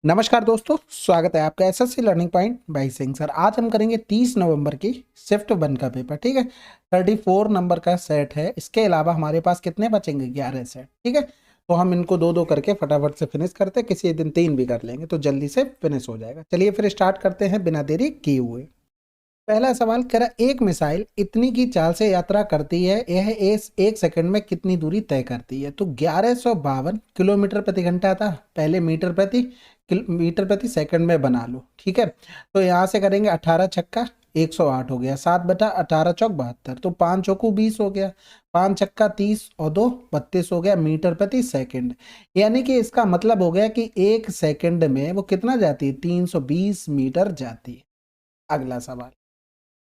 नमस्कार दोस्तों, स्वागत है आपका SSC learning point by Singh sir. आज हम करेंगे 30 नवंबर की शिफ्ट 1 का पेपर। ठीक है, 34 नंबर का सेट है। इसके अलावा हमारे पास कितने बचेंगे? 11 सेट। ठीक है, तो हम इनको दो दो करके फटाफट से फिनिश करते हैं। किसी दिन 3 भी कर लेंगे तो जल्दी से फिनिश हो जाएगा। चलिए फिर स्टार्ट करते हैं बिना देरी किए हुए। पहला सवाल कह रहा, एक मिसाइल इतनी की चाल से यात्रा करती है, यह एक सेकंड में कितनी दूरी तय करती है? तो 1152 किलोमीटर प्रति घंटा था। पहले मीटर प्रति सेकंड में बना लो। ठीक है, तो यहाँ से करेंगे 18 छक्का 108 हो गया, 7/18 चौक 72, तो 5 चौकू 20 हो गया, 5 छक्का 30 और 2 32 हो गया मीटर प्रति सेकंड। यानी कि इसका मतलब हो गया कि एक सेकंड में वो कितना जाती है? 320 मीटर जाती है। अगला सवाल,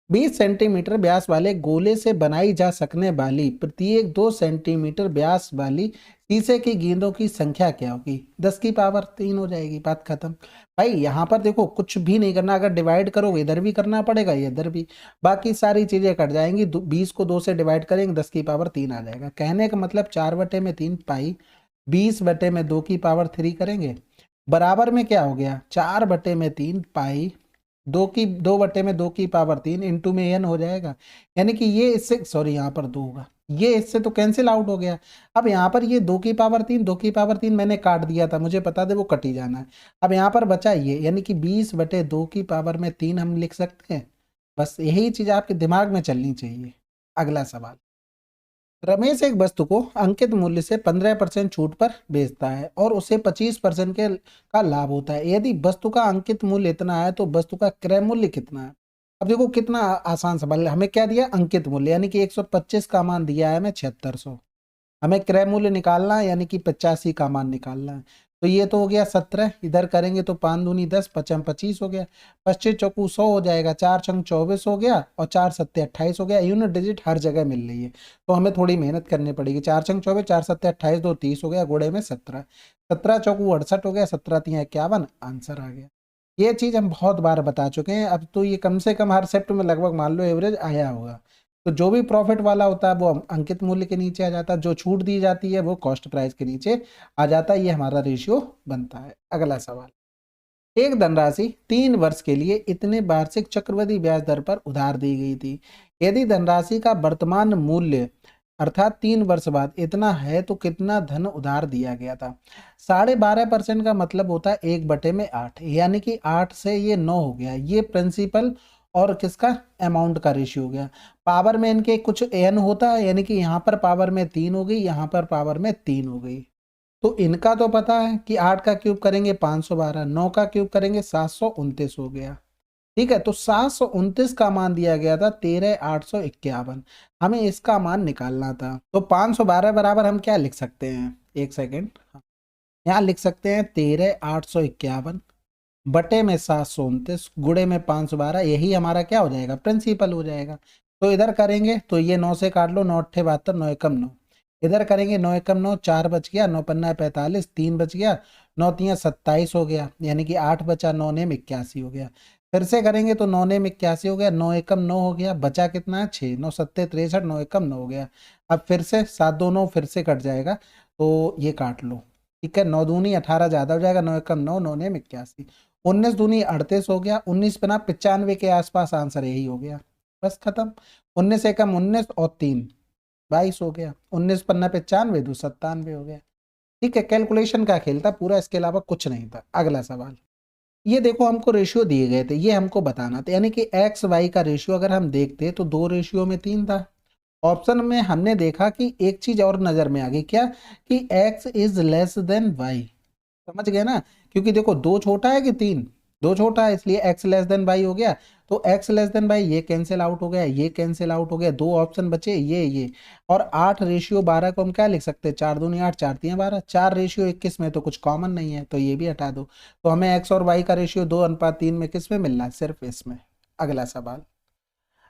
20 सेंटीमीटर व्यास वाले गोले से बनाई जा सकने वाली प्रत्येक 2 सेंटीमीटर व्यास वाली शीशे की गेंदों की संख्या क्या होगी? 10 की पावर 3 हो जाएगी, बात खत्म। भाई यहाँ पर देखो कुछ भी नहीं करना, अगर डिवाइड करोगे इधर भी करना पड़ेगा इधर भी, बाकी सारी चीजें कट जाएंगी। 20 को 2 से डिवाइड करेंगे 10 की पावर 3 आ जाएगा। कहने का मतलब 4/3 पाई 20/2 की पावर 3 करेंगे, बराबर में क्या हो गया? 4/3 पाई 2 की पावर 3 इंटू में एन हो जाएगा। यानी कि ये इससे, सॉरी यहाँ पर 2 होगा, ये इससे तो कैंसिल आउट हो गया। अब यहाँ पर ये 2 की पावर 3 मैंने काट दिया था, मुझे पता था वो कट ही जाना है। अब यहाँ पर बचा ये, यानी कि 20/2 की पावर में 3 हम लिख सकते हैं। बस यही चीज आपके दिमाग में चलनी चाहिए। अगला सवाल, रमेश एक वस्तु को अंकित मूल्य से 15% छूट पर बेचता है और उसे 25% के का लाभ होता है। यदि वस्तु का अंकित मूल्य इतना है तो वस्तु का क्रय मूल्य कितना है? अब देखो कितना आसान सवाल है। हमें क्या दिया? अंकित मूल्य, यानी कि 125 का मान दिया है हमें 7600। हमें क्रय मूल्य निकालना है, यानी कि 85 का मान निकालना है। तो ये तो हो गया 17, इधर करेंगे तो 5 दूनी 10, 55 25 हो गया, 25 चौकू 100 हो जाएगा, 4 छंग 24 हो गया और 4 सत्ते 28 हो गया। यूनिट डिजिट हर जगह मिल रही है तो हमें थोड़ी मेहनत करनी पड़ेगी। 4 छंग 24, 4 सत्ते 28, 2 30 हो गया, गुड़े में 17, 17 चौकू 68 हो गया, 17 तिया 51, आंसर आ गया। ये चीज हम बहुत बार बता चुके हैं, अब तो ये कम से कम हर शिफ्ट में लगभग मान लो एवरेज आया होगा। तो जो भी प्रॉफिट वाला होता है वो अंकित मूल्य के नीचे आ जाता है, जो छूट दी जाती है वो कॉस्ट प्राइस के नीचे आ जाता है। ये हमारा रेशियो बनता है। अगला सवाल, एक धनराशि 3 वर्ष के लिए इतने वार्षिक चक्रवृद्धि ब्याज दर पर उधार दी गई थी। यदि धनराशि का वर्तमान मूल्य अर्थात 3 वर्ष बाद इतना है तो कितना धन उधार दिया गया था? 12.5% का मतलब होता है 1/8, यानी कि 8 से ये 9 हो गया। ये प्रिंसिपल और किसका अमाउंट का रेशियो हो गया। पावर में इनके कुछ एन होता है, यानी कि यहाँ पर पावर में 3 हो गई, यहाँ पर पावर में 3 हो गई। तो इनका तो पता है कि 8 का क्यूब करेंगे 512, 9 का क्यूब करेंगे 729 हो गया। ठीक है, तो 729 का मान दिया गया था 13,851। हमें इसका मान निकालना था। तो 512 बराबर हम क्या लिख सकते हैं? एक सेकेंड, यहाँ लिख सकते हैं 13,851 बटे में 729 गुड़े में 512। यही हमारा क्या हो जाएगा? प्रिंसिपल हो जाएगा। तो इधर करेंगे तो ये 9 से काट लो, 9 अट्ठे 72, 9 एकम 9। इधर करेंगे 9 एकम 9, 4 बच गया, 9 पन्ना 45, 3 बच गया, 9 तिया 27 हो गया, यानी कि 8 बचा, 9 नेम 81 हो गया। फिर से करेंगे तो 9 नेम 81 हो गया, 9 एकम 9 हो गया, बचा कितना है? 6, 9 सत्ते 63, 9 एकम 9 हो गया। अब फिर से 7 2 9 फिर से कट जाएगा, तो ये काट लो। ठीक है, 9 दूनी 18 ज्यादा हो जाएगा, 9 एकम 9, 9 नेम 81, 19 दूनी 38 हो गया, 19 पना 95 के आसपास आंसर यही हो गया। बस खत्म। 19 एकम 19 और 3 22 हो गया, 19 पन्ना 95, 2 97 हो गया। ठीक है, कैलकुलेशन का खेल था पूरा, इसके अलावा कुछ नहीं था। अगला सवाल, ये देखो हमको रेशियो दिए गए थे, ये हमको बताना था, यानी कि एक्स वाई का रेशियो अगर हम देखते तो 2 रेशियो में 3 था। ऑप्शन में हमने देखा कि एक चीज और नजर में आ गई, क्या? कि x is less than y. समझ गए ना? क्योंकि देखो 2 छोटा है कि 3, 2 छोटा है, इसलिए एक्स लेस देन वाई हो गया। तो एक्स लेस देन वाई ये कैंसिल आउट हो गया, ये कैंसिल आउट हो गया, 2 ऑप्शन बचे ये। और 8/12 को हम क्या लिख सकते हैं? 4 दूनी 8, 4 तिया 12, 4/21 में तो कुछ कॉमन नहीं है तो ये भी हटा दो। तो हमें एक्स और वाई का रेशियो 2:3 में किस में मिल रहा है? सिर्फ इसमें। अगला सवाल,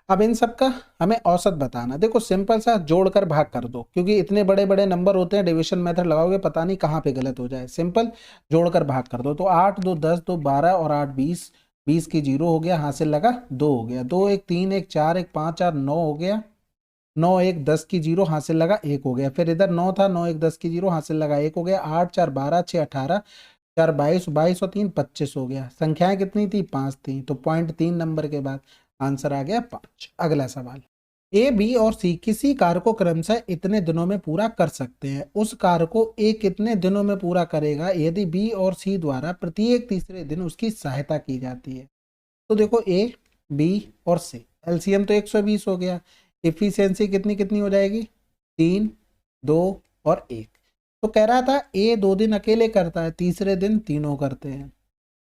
अब इन सब का हमें औसत बताना। देखो सिंपल सा जोड़कर भाग कर दो, क्योंकि इतने बड़े बड़े नंबर होते हैं, डिवीजन मेथड लगाओगे पता नहीं कहाँ पे गलत हो जाए। सिंपल जोड़कर भाग कर दो। तो 8 2 10, 2 12 और 8 20, 20 की 0 हो गया, हासिल लगा 2 हो गया, 2 1 3 1 4 1 5 4 9 हो गया, 9 1 10 की 0 हासिल लगा 1 हो गया। फिर इधर 9 था, 9 1 10 की 0 हासिल लगा 1 हो गया, 8 4 12 6 18, 4 22, 22 और 3 25 हो गया। संख्याएं कितनी थी? 5 थी, तो 0.3 नंबर के बाद आंसर आ गया 5। अगला सवाल, ए बी और सी किसी कार्य को क्रमशः इतने दिनों में पूरा कर सकते हैं, उस कार्य को ए कितने दिनों में पूरा करेगा यदि बी और सी द्वारा प्रत्येक तीसरे दिन उसकी सहायता की जाती है। तो देखो ए बी और सी, एलसीएम तो 120 हो गया, इफिशियंसी कितनी कितनी हो जाएगी? 3, 2 और 1। तो कह रहा था ए 2 दिन अकेले करता है, तीसरे दिन तीनों करते हैं।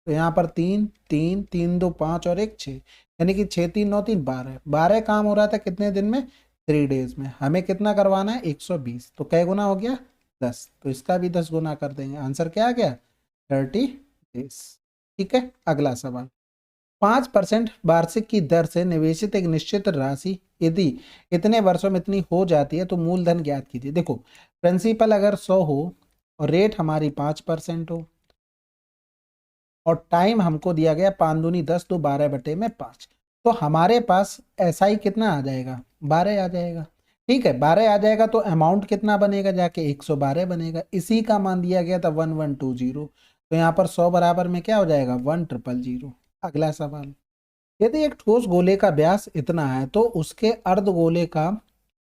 तो यहाँ पर 3 3 3 2 5 और 1 6, यानी कि 6 3 9 3 12 12 काम हो रहा था कितने दिन में? 3 डेज में। हमें कितना करवाना है? 120। तो कै गुना हो गया? 10। तो इसका भी 10 गुना कर देंगे, आंसर क्या आ गया? 30 डेज। ठीक है, अगला सवाल, 5% वार्षिक की दर से निवेशित एक निश्चित राशि यदि इतने वर्षों में इतनी हो जाती है तो मूलधन ज्ञात कीजिए। देखो, प्रिंसिपल अगर 100 हो और रेट हमारी 5% हो और टाइम हमको दिया गया 5 दूनी 10, तो 12/5, तो हमारे पास एसआई कितना आ जाएगा? 12 आ जाएगा। ठीक है, 12 आ जाएगा तो अमाउंट कितना बनेगा? जाके 112 बनेगा। इसी का मान दिया गया था 1120, तो यहाँ पर 100 बराबर में क्या हो जाएगा? 1000। अगला सवाल, यदि एक ठोस गोले का व्यास इतना है तो उसके अर्ध गोले का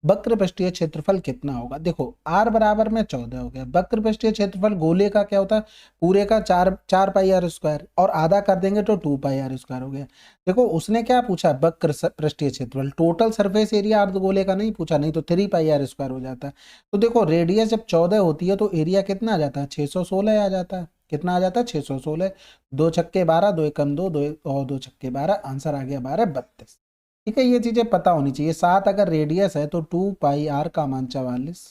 वक्र पृष्ठीय क्षेत्रफल कितना होगा? देखो, r बराबर में 14 हो गया। वक्र पृष्ठीय क्षेत्रफल गोले का क्या होता है? पूरे का 4 पाई r² और आधा कर देंगे तो 2 पाई r² हो गया। देखो, उसने क्या पूछा? वक्र पृष्ठीय क्षेत्रफल, टोटल सरफेस एरिया अर्ध गोले का नहीं पूछा, नहीं तो 3 पाई r² हो जाता है। तो देखो, रेडियस जब 14 होती है तो एरिया कितना आ जाता है? 616 आ जाता है। कितना आ जाता है? 616। 2 छक्के 12, 2 एकम 2, 2 और 2 छक्के 12, आंसर आ गया 12 32। ठीक है, ये चीजें पता होनी चाहिए। 7 अगर रेडियस है तो 2 पाई r का मान 44,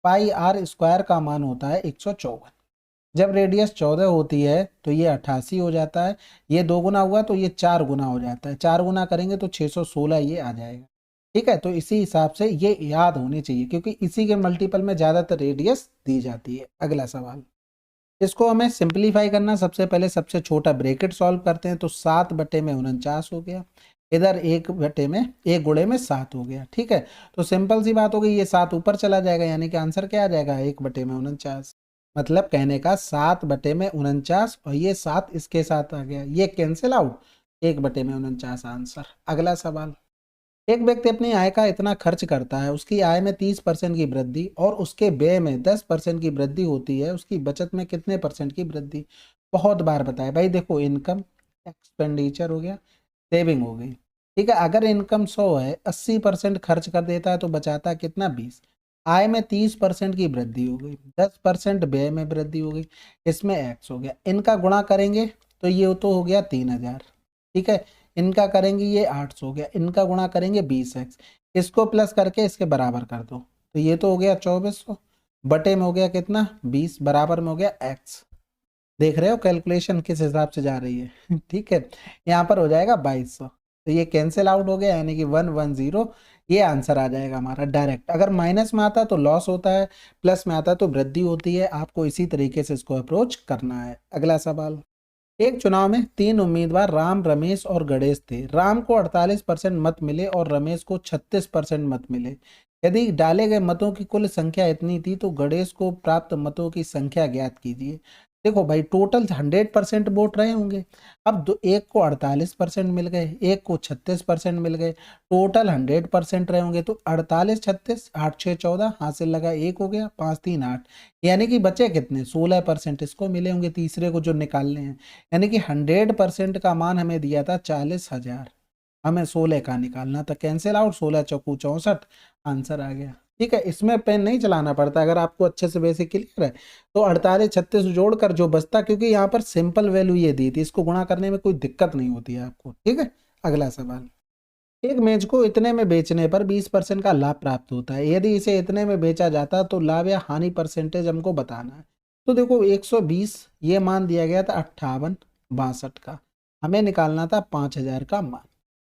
पाई r² का मान होता है 154। जब रेडियस 14 होती है तो ये 88 हो जाता है, ये 2 गुना हुआ तो ये 4 गुना हो जाता है, 4 गुना करेंगे तो 616 ये आ जाएगा। ठीक है, तो इसी हिसाब से ये याद होनी चाहिए क्योंकि इसी के मल्टीपल में ज्यादातर रेडियस दी जाती है। अगला सवाल, इसको हमें सिंप्लीफाई करना, सबसे पहले सबसे छोटा ब्रैकेट सॉल्व करते हैं, तो 7/49 हो गया। इधर 1 गुणे में 7 हो गया। ठीक है, तो सिंपल सी बात हो गई, ये 7 ऊपर चला जाएगा, यानी कि आंसर क्या आ जाएगा? 1/49। मतलब कहने का 7/49 और ये 7 इसके साथ आ गया, ये कैंसिल आउट, 1/49 आंसर। अगला सवाल, एक व्यक्ति अपनी आय का इतना खर्च करता है, उसकी आय में 30% की वृद्धि और उसके व्यय में 10% की वृद्धि होती है, उसकी बचत में कितने परसेंट की वृद्धि? बहुत बार बताया भाई, देखो, इनकम एक्सपेंडिचर हो गया, सेविंग हो गई। ठीक है, अगर इनकम 100 है, 80% खर्च कर देता है तो बचाता है कितना? 20। आय में 30% की वृद्धि हो गई, 10% व्यय में वृद्धि हो गई, इसमें एक्स हो गया। इनका गुणा करेंगे तो ये तो हो गया 3000। ठीक है, इनका करेंगे ये 800 हो गया, इनका गुणा करेंगे 20x, इसको प्लस करके इसके बराबर कर दो, तो ये तो हो गया 2400, बटे में हो गया कितना? 20, बराबर में हो गया x। देख रहे हो कैलकुलेशन किस हिसाब से जा रही है? ठीक है, यहाँ पर हो जाएगा 2200, तो ये कैंसिल आउट हो गया, यानी कि 110, ये आंसर आ जाएगा हमारा डायरेक्ट। अगर माइनस में आता है तो लॉस होता है, प्लस में आता है तो वृद्धि होती है। आपको इसी तरीके से इसको अप्रोच करना है। अगला सवाल, एक चुनाव में 3 उम्मीदवार राम, रमेश और गणेश थे। राम को 48% मत मिले और रमेश को 36% मत मिले। यदि डाले गए मतों की कुल संख्या इतनी थी तो गणेश को प्राप्त मतों की संख्या ज्ञात कीजिए। देखो भाई, टोटल 100% वोट रहे होंगे। अब एक को 48% मिल गए, एक को 36% मिल गए, टोटल 100% रहे होंगे। तो 48 36, 8 6 14, हासिल लगा 1 हो गया, 5 3 8, यानी कि बचे कितने? 16% इसको मिले होंगे, तीसरे को जो निकालने हैं। यानी कि 100% का मान हमें दिया था 40,000, हमें 16 का निकालना था, कैंसिल आउट, 16 चौकू 64, आंसर आ गया। ठीक है, इसमें पेन नहीं चलाना पड़ता अगर आपको अच्छे से बेसिक क्लियर है। तो 48 36 जोड़कर जो बचता, क्योंकि यहाँ पर सिंपल वैल्यू ये दी थी, इसको गुणा करने में कोई दिक्कत नहीं होती है आपको। ठीक है, अगला सवाल, एक मेज को इतने में बेचने पर 20% का लाभ प्राप्त होता है, यदि इसे इतने में बेचा जाता तो लाभ या हानि परसेंटेज हमको बताना है। तो देखो, 120 ये मान दिया गया था 58 62 का, हमें निकालना था 5000 का मान।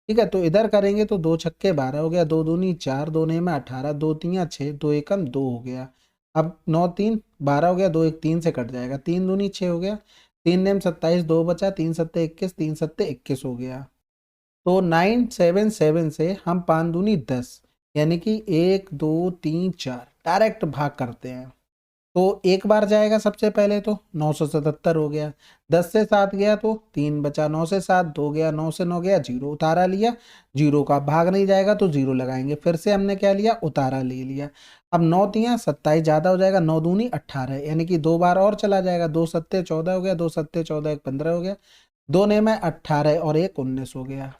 ठीक है, तो इधर करेंगे तो 2 छक्के 12 हो गया, 2 दूनी 4, 2 ने में 18, 2 तियां 6, 2 एकम 2 हो गया। अब 9 3 12 हो गया, 2 1 3 से कट जाएगा, 3 दूनी 6 हो गया, 3 नेम 27, 2 बचा, 3 सत्ते 21, 3 सत्ते 21 हो गया। तो 977 से हम 5 दूनी 10, यानी कि 1 2 3 4 डायरेक्ट भाग करते हैं। तो एक बार जाएगा सबसे पहले तो 977 हो गया, 10 से 7 गया तो 3 बचा, 9 से 7 2 गया, 9 से 9 गया, जीरो उतारा लिया, जीरो का भाग नहीं जाएगा तो जीरो लगाएंगे, फिर से हमने क्या लिया, उतारा ले लिया। अब 9 तियां 27 ज्यादा हो जाएगा, 9 दूनी 18, यानी कि 2 बार और चला जाएगा, 2 सत्ते 14 हो गया, 2 सत्ते 14 1 15 हो गया, 2 ने में 18 और 1 19 हो गया।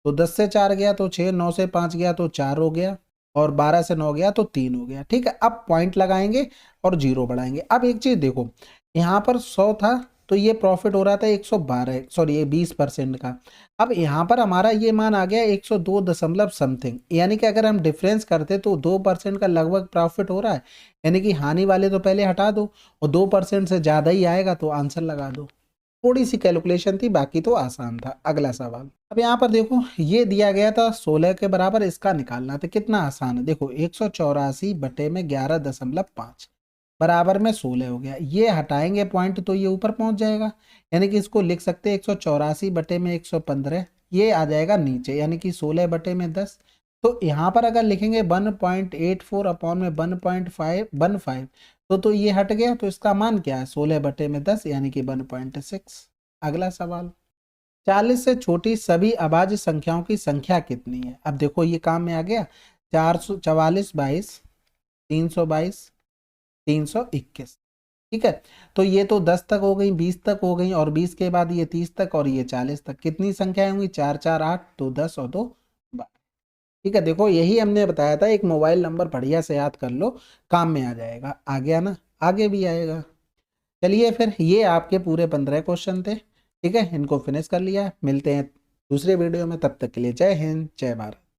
तो 10 से 4 गया तो 6, 9 से 5 गया तो 4 हो गया, और 12 से 9 गया तो 3 हो गया। ठीक है, अब पॉइंट लगाएंगे और जीरो बढ़ाएंगे। अब एक चीज देखो, यहाँ पर 100 था तो ये प्रॉफिट हो रहा था 112, सॉरी ये 20% का। अब यहाँ पर हमारा ये मान आ गया 102 दशमलव समथिंग, यानी कि अगर हम डिफरेंस करते तो 2% का लगभग प्रॉफिट हो रहा है, यानी कि हानि वाले तो पहले हटा दो, और 2% से ज्यादा ही आएगा तो आंसर लगा दो। थोड़ी सी कैलकुलेशन थी, बाकी तो आसान था। अगला सवाल, अब यहाँ पर देखो ये दिया गया था 16 के बराबर, इसका निकालना था। कितना आसान है, देखो 184 बटे में 11.5 बराबर में 16 हो गया, ये हटाएंगे पॉइंट तो ये ऊपर पहुंच जाएगा, यानी कि इसको लिख सकते हैं 184 बटे में 115, ये आ जाएगा नीचे, यानी कि 16 बटे में 10। तो यहाँ पर अगर लिखेंगे 1.84 अपॉन में 1.5 तो ये हट गया, तो इसका मान क्या है, 16 बटे में 10 यानी कि 1.6। अगला सवाल, 40 से छोटी सभी अभाज्य संख्याओं की संख्या कितनी है। अब देखो ये काम में आ गया, 444 22 322 321। ठीक है, तो ये तो 10 तक हो गई, 20 तक हो गई, और 20 के बाद ये 30 तक, और ये 40 तक। कितनी संख्याएं होंगी, 4 4 8, तो 10 और 2 12। ठीक है, देखो यही हमने बताया था, एक मोबाइल नंबर बढ़िया से याद कर लो, काम में आ जाएगा। आ गया ना, आगे भी आएगा। चलिए फिर, ये आपके पूरे 15 क्वेश्चन थे। ठीक है, इनको फिनिश कर लिया, मिलते हैं दूसरे वीडियो में, तब तक के लिए जय हिंद जय भारत।